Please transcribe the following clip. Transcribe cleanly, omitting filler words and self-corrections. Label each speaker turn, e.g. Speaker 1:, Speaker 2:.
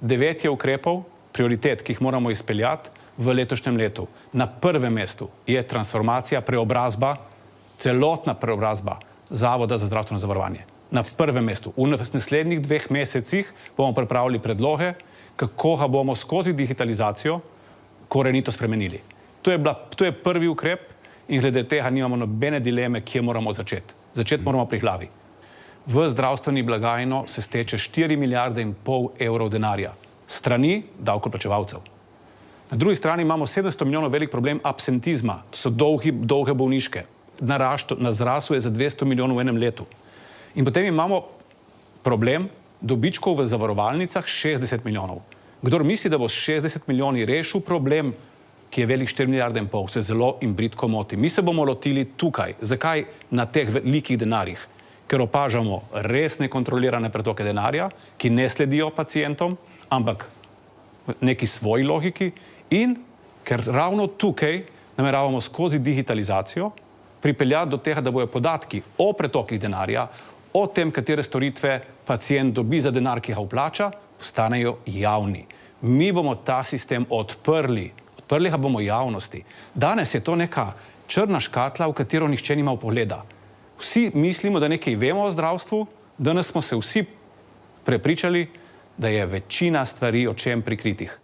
Speaker 1: 9 je ukrepov, prioritet, ki jih moramo izpeljati v letošnjem letu. Na prvem mestu je transformacija, preobrazba, celotna preobrazba Zavoda za zdravstveno zavarovanje. Na prvem mestu. V naslednjih 2 mesecih bomo pripravili predloge, kako ga bomo skozi digitalizacijo korenito spremenili. To je prvi ukrep in glede tega nimamo nobene dileme, kje moramo začeti. Začeti moramo pri glavi. V zdravstveni blagajno se steče 4,5 milijarde evrov denarja strani davkoplačevalcev. Na drugi strani imamo 700 milijonov velik problem absentizma. To so dolge bolniške. Zrasel je za 200 milijonov v enem letu. In potem imamo problem dobičkov v zavarovalnicah 60 milijonov. Kdor misli, da bo s 60 milijoni rešil problem, ki je velik 4,5 milijarde, se zelo in bridko moti. Mi se bomo lotili tukaj. Zakaj na teh velikih denarjih? Ker opažamo res nekontrolirane pretoke denarja, ki ne sledijo pacientom, ampak neki svoji logiki, in ker ravno tukaj nameravamo skozi digitalizacijo pripeljati do tega, da bojo podatki o pretokih denarja, o tem, katere storitve pacient dobi za denar, ki ga vplača, postanejo javni. Mi bomo ta sistem odprli ga bomo javnosti. Danes je to neka črna škatla, v katero nihče nima vpogleda. Vsi mislimo, da nekaj vemo o zdravstvu, danes smo se vsi prepričali, da je večina stvari o čem prikritih.